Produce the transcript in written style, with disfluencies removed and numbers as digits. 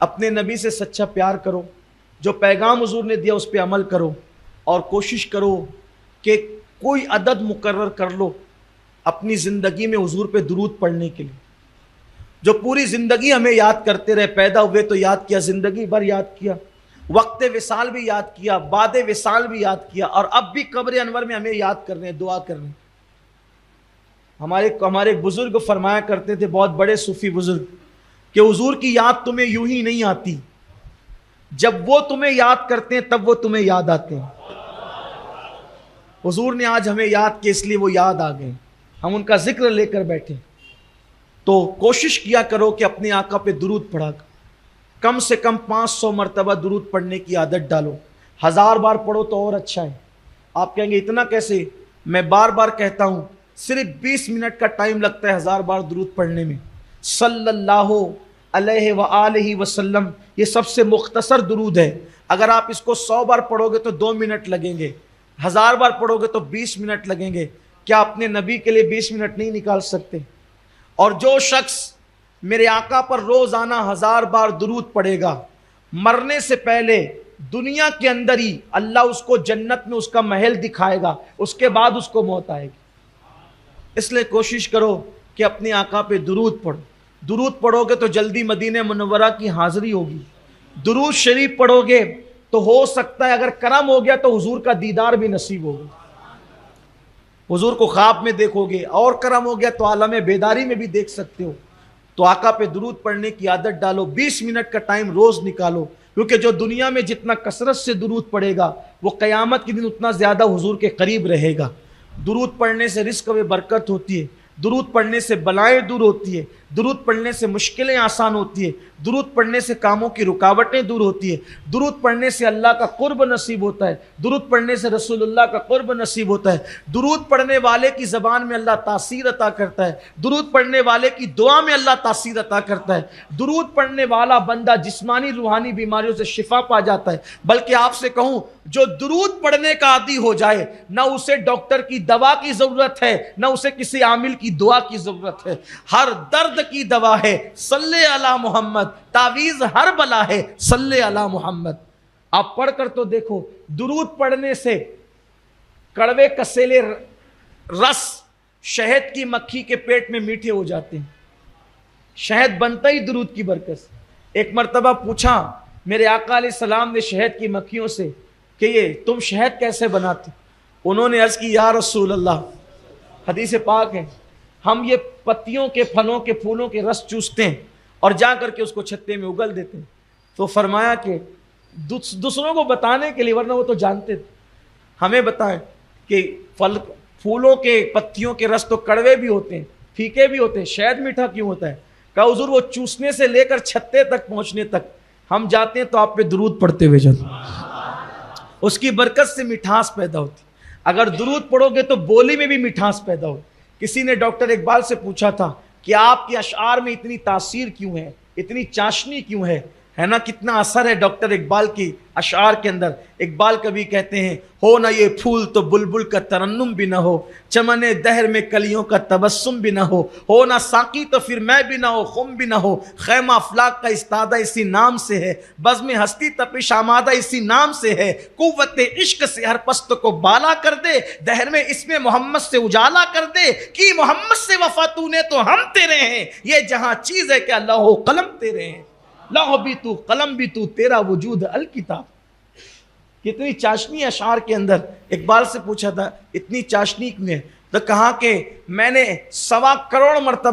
اپنے نبی سے سچا پیار کرو، جو پیغام حضور نے دیا اس پہ عمل کرو، اور کوشش کرو کہ کوئی عدد مقرر کر لو اپنی زندگی میں حضور پہ درود پڑھنے کے لیے، جو پوری زندگی ہمیں یاد کرتے رہے۔ پیدا ہوئے تو یاد کیا، زندگی بھر یاد کیا، وقت وصال بھی یاد کیا، بعد وصال بھی یاد کیا، اور اب بھی قبر انور میں ہمیں یاد کر رہے ہیں، دعا کر رہے ہیں۔ ہمارے بزرگ فرمایا کرتے تھے، بہت بڑے صوفی بزرگ، کہ حضور کی یاد تمہیں یوں ہی نہیں آتی، جب وہ تمہیں یاد کرتے ہیں تب وہ تمہیں یاد آتے ہیں۔ حضور نے آج ہمیں یاد کیا، اس لیے وہ یاد آ گئے، ہم ان کا ذکر لے کر بیٹھے۔ تو کوشش کیا کرو کہ اپنے آقا پہ درود پڑھا، کم سے کم 500 مرتبہ درود پڑھنے کی عادت ڈالو۔ 1000 بار پڑھو تو اور اچھا ہے۔ آپ کہیں گے اتنا کیسے؟ میں بار بار کہتا ہوں، صرف 20 منٹ کا ٹائم لگتا ہے 1000 بار درود پڑھنے میں۔ صلی اللہ علیہ وآلہ وسلم، یہ سب سے مختصر درود ہے۔ اگر آپ اس کو 100 بار پڑھو گے تو 2 منٹ لگیں گے، 1000 بار پڑھو گے تو 20 منٹ لگیں گے۔ کیا اپنے نبی کے لیے 20 منٹ نہیں نکال سکتے؟ اور جو شخص میرے آقا پر روزانہ 1000 بار درود پڑھے گا، مرنے سے پہلے دنیا کے اندر ہی اللہ اس کو جنت میں اس کا محل دکھائے گا، اس کے بعد اس کو موت آئے گی۔ اس لیے کوشش کرو کہ اپنے آقا پہ درود پڑھو۔ درود پڑھو گے تو جلدی مدینہ منورہ کی حاضری ہوگی۔ درود شریف پڑھو گے تو ہو سکتا ہے اگر کرم ہو گیا تو حضور کا دیدار بھی نصیب ہوگا، حضور کو خواب میں دیکھو گے، اور کرم ہو گیا تو عالم بیداری میں بھی دیکھ سکتے ہو۔ تو آقا پہ درود پڑھنے کی عادت ڈالو، 20 منٹ کا ٹائم روز نکالو، کیونکہ جو دنیا میں جتنا کثرت سے درود پڑھے گا وہ قیامت کے دن اتنا زیادہ حضور کے قریب رہے گا۔ درود پڑھنے سے رزق میں برکت ہوتی ہے، درود پڑھنے سے بلائیں دور ہوتی ہے، درود پڑھنے سے مشکلیں آسان ہوتی ہے، درود پڑھنے سے کاموں کی رکاوٹیں دور ہوتی ہے، درود پڑھنے سے اللہ کا قرب نصیب ہوتا ہے، درود پڑھنے سے رسول اللہ کا قرب نصیب ہوتا ہے، درود پڑھنے والے کی زبان میں اللہ تاثیر عطا کرتا ہے، درود پڑھنے والے کی دعا میں اللہ تاثیر عطا کرتا ہے، درود پڑھنے والا بندہ جسمانی روحانی بیماریوں سے شفا پا جاتا ہے۔ بلکہ آپ سے کہوں، جو درود پڑھنے کا عادی ہو جائے، نہ اسے ڈاکٹر کی دوا کی ضرورت ہے، نہ اسے کسی عامل کی دعا کی ضرورت ہے۔ ہر درد کی دوا ہے صلی علی محمد، تعویذ ہر بلا ہے صلی علی محمد۔ آپ پڑھ کر تو دیکھو، درود پڑھنے سے کڑوے کسیلے رس شہد کی مکھی کے پیٹ میں میٹھے ہو جاتے ہیں۔ شہد بنتا ہی درود کی برکت سے۔ ایک مرتبہ پوچھا میرے آقا علیہ السلام نے شہد کی مکھیوں سے کہ یہ تم شہد کیسے بناتے؟ انہوں نے عرض کی، یا رسول اللہ، حدیث پاک ہے، ہم یہ پتیوں کے پھلوں کے پھولوں کے رس چوستے ہیں اور جا کر کے اس کو چھتے میں اگل دیتے ہیں۔ تو فرمایا کہ دوسروں کو بتانے کے لیے، ورنہ وہ تو جانتے تھے، ہمیں بتائیں کہ پھولوں کے پتیوں کے رس تو کڑوے بھی ہوتے ہیں، پھیکے بھی ہوتے ہیں، شہد میٹھا کیوں ہوتا ہے؟ کہا حضور وہ چوسنے سے لے کر چھتے تک پہنچنے تک ہم جاتے ہیں تو آپ پہ درود پڑھتے ہوئے جاتے ہیں، اس کی برکت سے مٹھاس پیدا ہوتی۔ اگر درود پڑھو گے تو بولی میں بھی مٹھاس پیدا ہو۔ کسی نے ڈاکٹر اقبال سے پوچھا تھا کہ آپ کے اشعار میں اتنی تاثیر کیوں ہے، اتنی چاشنی کیوں ہے نا، کتنا اثر ہے ڈاکٹر اقبال کی اشعار کے اندر۔ اقبال کبھی کہتے ہیں، ہو نہ یہ پھول تو بلبل کا ترنم بھی نہ ہو، چمن دہر میں کلیوں کا تبسم بھی نہ ہو نہ ساقی تو پھر میں بھی نہ ہو، خم بھی نہ ہو، خیمہ افلاک کا استادہ اسی نام سے ہے، بزم ہستی تپش آمادہ اسی نام سے ہے، قوت عشق سے ہر پست کو بالا کر دے، دہر میں اسم محمد سے اجالا کر دے، کی محمد سے وفا تو نے تو ہم تیرے ہیں، یہ جہاں چیز ہے کہ اللہ و قلم تیرے ہیں، لوح بھی تو قلم بھی تو، تیرا وجود الکتاب۔ کتنی چاشنی اشعار کے اندر۔ اقبال سے پوچھا تھا اتنی چاشنی کیوں ہے؟ تو کہا کہ میں نے 1.25 کروڑ مرتبہ